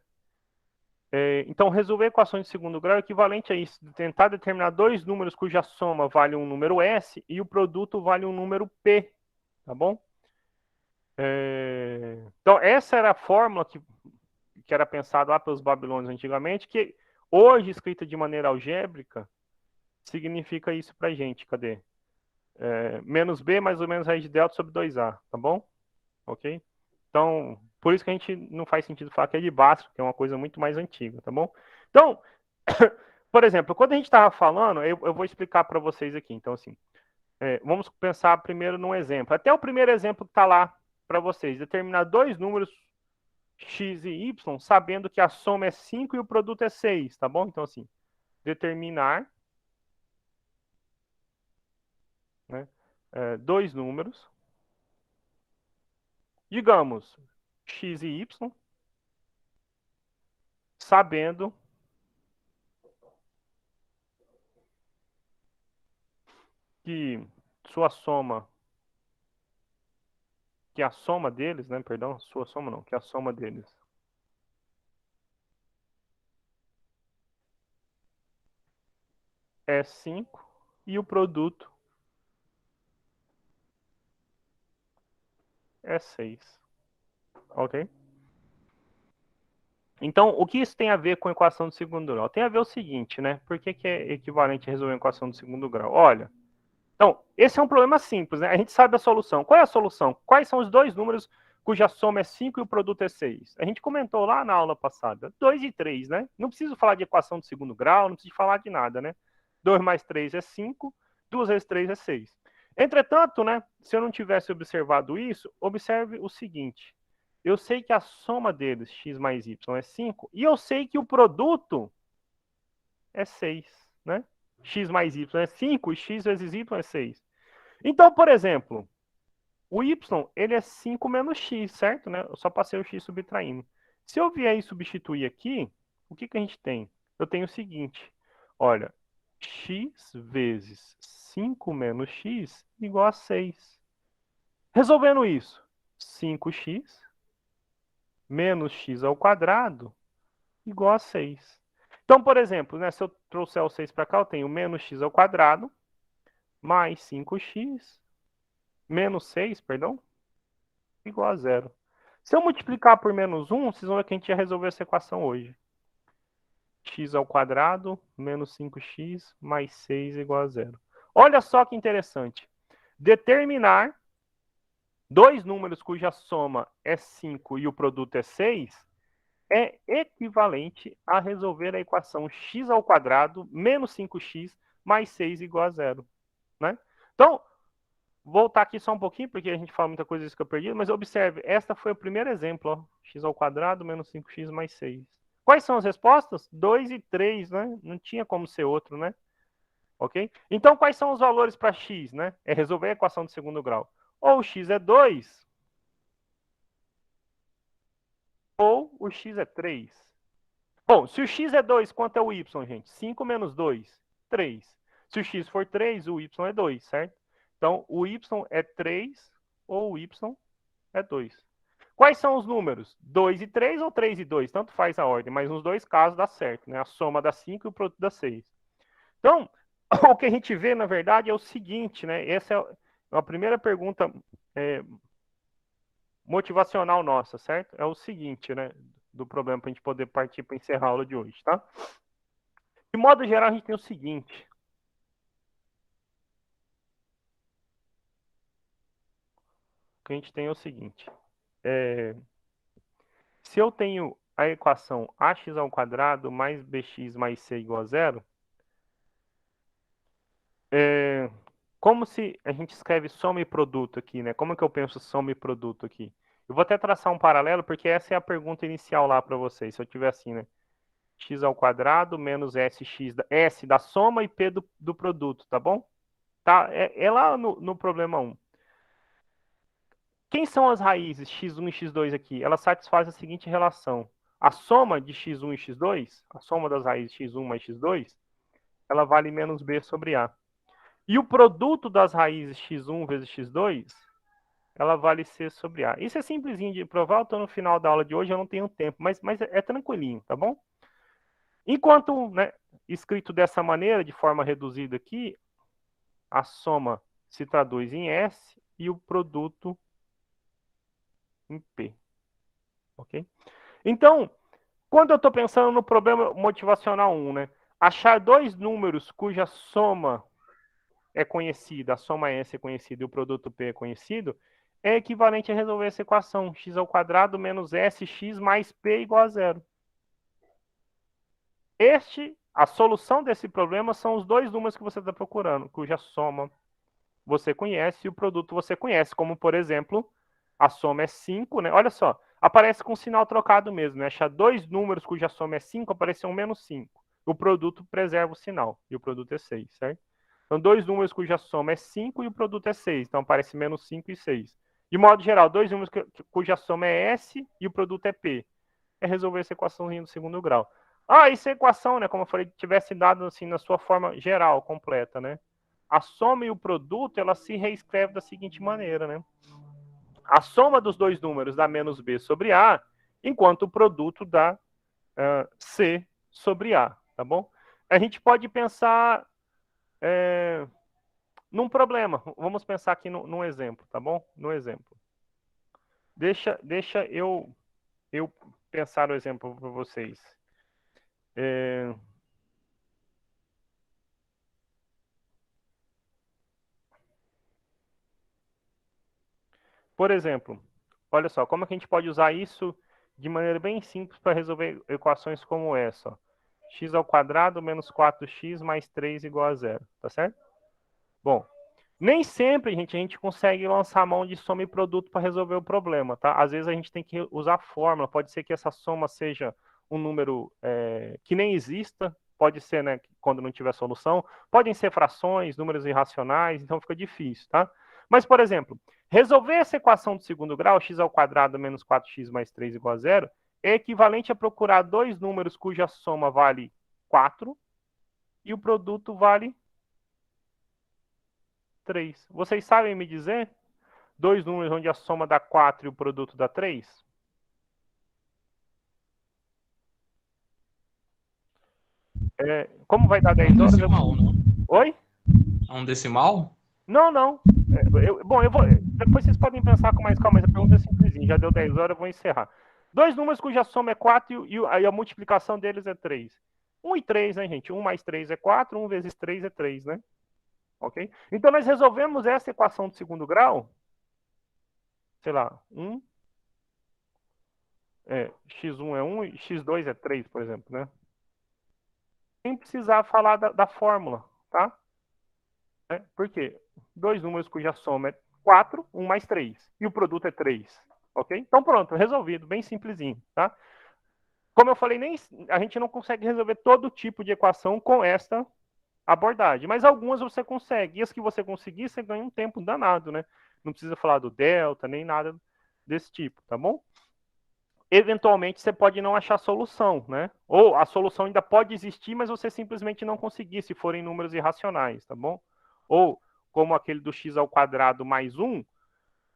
S1: Então, resolver equações de segundo grau é equivalente a isso, de tentar determinar dois números cuja soma vale um número S e o produto vale um número P, tá bom? Então, essa era a fórmula que era pensada lá pelos babilônios antigamente, que hoje, escrita de maneira algébrica, significa isso pra gente. Cadê? Menos B mais ou menos raiz de delta sobre 2A, tá bom? Ok? Então, por isso que a gente não faz sentido falar que é de Bhaskara, que é uma coisa muito mais antiga, tá bom? Então, por exemplo, quando a gente estava falando, eu vou explicar para vocês aqui. Então, assim, vamos pensar primeiro num exemplo. Até o primeiro exemplo que está lá para vocês. Determinar dois números x e y, sabendo que a soma é 5 e o produto é 6, tá bom? Então, assim, determinar, né, dois números, digamos, x e y, sabendo que sua soma, que a soma deles, né, perdão, sua soma não, que a soma deles é 5 e o produto é 6, ok? Então, o que isso tem a ver com a equação do segundo grau? Tem a ver o seguinte, né? Por que é equivalente a resolver a equação do segundo grau? Olha, então, esse é um problema simples, né? A gente sabe a solução. Qual é a solução? Quais são os dois números cuja soma é 5 e o produto é 6? A gente comentou lá na aula passada. 2 e 3, né? Não preciso falar de equação do segundo grau, não preciso falar de nada, né? 2 mais 3 é 5, 2 vezes 3 é 6. Entretanto, né, se eu não tivesse observado isso, observe o seguinte. Eu sei que a soma deles, x mais y, é 5, e eu sei que o produto é 6, né? X mais Y é 5, e X vezes Y é 6. Então, por exemplo, o Y, ele é 5 menos X, certo? Né? Eu só passei o X subtraindo. Se eu vier e substituir aqui, o que a gente tem? Eu tenho o seguinte, olha, X vezes 5 menos X igual a 6. Resolvendo isso, 5x menos x ao quadrado igual a 6. Então, por exemplo, né, se eu trouxer o 6 para cá, eu tenho menos x ao quadrado mais 5x menos 6, perdão, igual a 0. Se eu multiplicar por menos 1, vocês vão ver que a gente já resolveu essa equação hoje. X ao quadrado menos 5x mais 6 igual a 0. Olha só que interessante. Determinar dois números cuja soma é 5 e o produto é 6 é equivalente a resolver a equação x ao quadrado menos 5x mais 6 igual a 0. Né? Então, voltar aqui só um pouquinho, porque a gente fala muita coisa disso que eu perdi, mas observe, esta foi o primeiro exemplo, ó, x ao quadrado menos 5x mais 6. Quais são as respostas? 2 e 3, né? Não tinha como ser outro, né? Ok? Então, quais são os valores para x, né? É resolver a equação de segundo grau. Ou o x é 2, ou o x é 3. Bom, se o x é 2, quanto é o y, gente? 5 menos 2, 3. Se o x for 3, o y é 2, certo? Então, o y é 3 ou o y é 2. Quais são os números? 2 e 3 ou 3 e 2? Tanto faz a ordem, mas nos dois casos dá certo, né? A soma dá 5 e o produto dá 6. Então, o que a gente vê, na verdade, é o seguinte, né? Essa é a primeira pergunta motivacional nossa, certo? É o seguinte, né? Do problema para a gente poder partir para encerrar a aula de hoje, tá? De modo geral, a gente tem o seguinte. O que a gente tem é o seguinte. Se eu tenho a equação ax ao quadrado mais bx mais c igual a 0, como se a gente escreve soma e produto aqui, né? Como é que eu penso soma e produto aqui? Eu vou até traçar um paralelo, porque essa é a pergunta inicial lá para vocês. Se eu tiver assim, né? X ao quadrado menos sx, S da soma e P do produto, tá bom? Tá? É lá no problema 1. Quem são as raízes x1 e x2 aqui? Elas satisfazem a seguinte relação. A soma de x1 e x2, a soma das raízes x1 mais x2, ela vale menos b sobre a. E o produto das raízes x1 vezes x2, ela vale c sobre a. Isso é simplesinho de provar, eu estou no final da aula de hoje, eu não tenho tempo, mas é tranquilinho, tá bom? Enquanto, né, escrito dessa maneira, de forma reduzida aqui, a soma se traduz em S e o produto em P. Ok? Então, quando eu estou pensando no problema motivacional 1, né? Achar dois números cuja soma é conhecida, a soma S é conhecida e o produto P é conhecido, é equivalente a resolver essa equação, x ao quadrado menos sx mais p igual a 0. A solução desse problema são os dois números que você está procurando, cuja soma você conhece e o produto você conhece, como, por exemplo, a soma é 5, né? Olha só, aparece com sinal trocado mesmo, né? Achar dois números cuja soma é 5, apareceu um menos 5. O produto preserva o sinal, e o produto é 6, certo? Então, dois números cuja soma é 5 e o produto é 6, então aparece menos 5 e 6. De modo geral, dois números cuja soma é S e o produto é P. É resolver essa equaçãozinha do segundo grau. Ah, e se a equação, né, como eu falei, tivesse dado assim na sua forma geral, completa, né? A soma e o produto, ela se reescreve da seguinte maneira, né? A soma dos dois números dá menos b sobre a, enquanto o produto dá c sobre a, tá bom? A gente pode pensar num problema. Vamos pensar aqui num exemplo, tá bom? No exemplo. Deixa eu pensar o exemplo para vocês. Por exemplo, olha só, como é que a gente pode usar isso de maneira bem simples para resolver equações como essa? X ao quadrado menos 4x mais 3 igual a 0, tá certo? Bom, nem sempre, a gente consegue lançar a mão de soma e produto para resolver o problema, tá? Às vezes a gente tem que usar fórmula, pode ser que essa soma seja um número que nem exista, pode ser, né, quando não tiver solução, podem ser frações, números irracionais, então fica difícil, tá? Mas, por exemplo, resolver essa equação de segundo grau, x ao quadrado menos 4x mais 3 igual a zero, é equivalente a procurar dois números cuja soma vale 4 e o produto vale 3. Vocês sabem me dizer dois números onde a soma dá 4 e o produto dá 3? Como vai dar 10 horas?
S2: Decimal, não?
S1: Oi?
S2: É um decimal?
S1: Não, não. Bom, eu vou. Depois vocês podem pensar com mais calma, mas a pergunta é simplesinha. Já deu 10 horas, eu vou encerrar. Dois números cuja soma é 4 e a multiplicação deles é 3. 1 e 3, né, gente? 1 mais 3 é 4, 1 vezes 3 é 3, né? Ok? Então, nós resolvemos essa equação de segundo grau. Sei lá, x1 é 1 e x2 é 3, por exemplo, né? Sem precisar falar da fórmula, tá? Por quê? Dois números cuja soma é 4, 1 mais 3. E o produto é 3. Ok? Então pronto, resolvido. Bem simplesinho, tá? Como eu falei, a gente não consegue resolver todo tipo de equação com esta abordagem. Mas algumas você consegue. E as que você conseguir, você ganha um tempo danado, né? Não precisa falar do delta, nem nada desse tipo, tá bom? Eventualmente você pode não achar solução, né? Ou a solução ainda pode existir, mas você simplesmente não conseguir, se forem números irracionais, tá bom? Ou como aquele do x ao quadrado mais 1,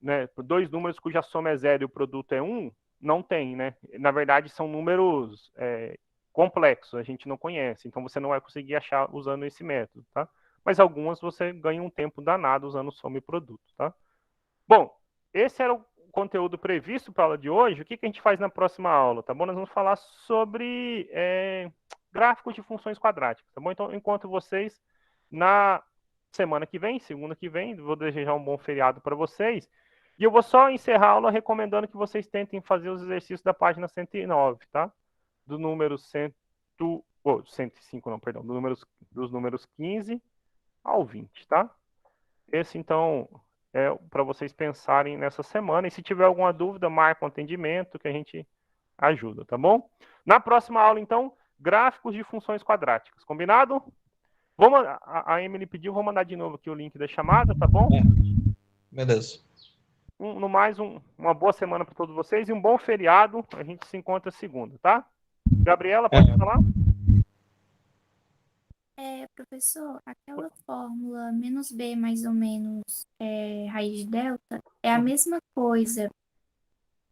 S1: né? Dois números cuja soma é 0 e o produto é 1, não tem, né? Na verdade, são números complexos, a gente não conhece, então você não vai conseguir achar usando esse método, tá? Mas algumas você ganha um tempo danado usando soma e produto, tá? Bom, esse era o conteúdo previsto para a aula de hoje. O que a gente faz na próxima aula, tá bom? Nós vamos falar sobre gráficos de funções quadráticas, tá bom? Então, encontro vocês na semana que vem, segunda que vem. Vou desejar um bom feriado para vocês. E eu vou só encerrar a aula recomendando que vocês tentem fazer os exercícios da página 109, tá? Do número 105, não, perdão. Dos números 15 ao 20, tá? Esse, então, para vocês pensarem nessa semana. E se tiver alguma dúvida, marca um atendimento que a gente ajuda, tá bom? Na próxima aula, então, gráficos de funções quadráticas. Combinado? A Emily pediu, vou mandar de novo aqui o link da chamada, tá bom?
S2: Beleza.
S1: No mais, uma boa semana para todos vocês e um bom feriado. A gente se encontra segunda, tá? Gabriela, pode falar?
S3: Professor, aquela fórmula menos b mais ou menos raiz de delta é a mesma coisa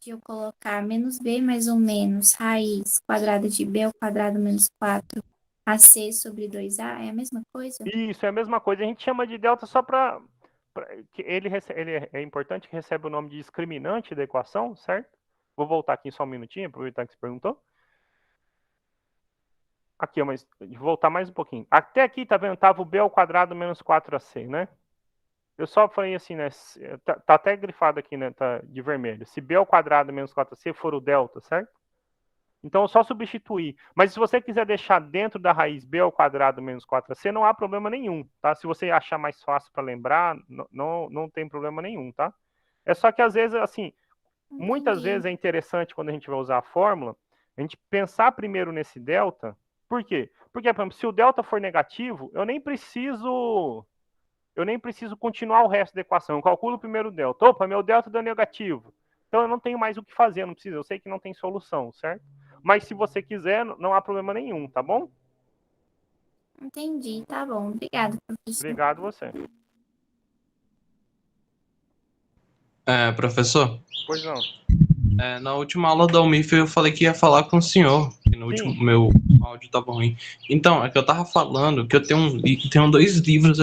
S3: de eu colocar menos b mais ou menos raiz quadrada de b ao quadrado menos 4 AC sobre 2A? É a mesma coisa?
S1: Isso, é a mesma coisa. A gente chama de delta só para... Ele é importante que recebe o nome de discriminante da equação, certo? Vou voltar aqui só um minutinho, aproveitar que você perguntou. Aqui, mas voltar mais um pouquinho. Até aqui, tá vendo? Tava o b ao quadrado menos 4ac, né? Eu só falei assim, né? Tá até grifado aqui, né? Tá de vermelho. Se b ao quadrado menos 4ac for o delta, certo? Então, é só substituir. Mas se você quiser deixar dentro da raiz b ao quadrado menos 4ac, não há problema nenhum, tá? Se você achar mais fácil para lembrar, não tem problema nenhum, tá? É só que às vezes, assim, muitas vezes é interessante quando a gente vai usar a fórmula, a gente pensar primeiro nesse delta. Por quê? Porque, por exemplo, se o delta for negativo, eu nem preciso continuar o resto da equação. Eu calculo primeiro o delta. Opa, meu delta deu negativo. Então eu não tenho mais o que fazer, não preciso. Eu sei que não tem solução, certo? Mas se você quiser, não há problema nenhum, tá bom?
S3: Entendi, tá bom. Obrigada, professor.
S1: Obrigado você.
S2: Professor?
S1: Pois não.
S2: Na última aula da UMIF eu falei que ia falar com o senhor, que no último meu áudio estava ruim. Então, é que eu tava falando que eu tenho dois livros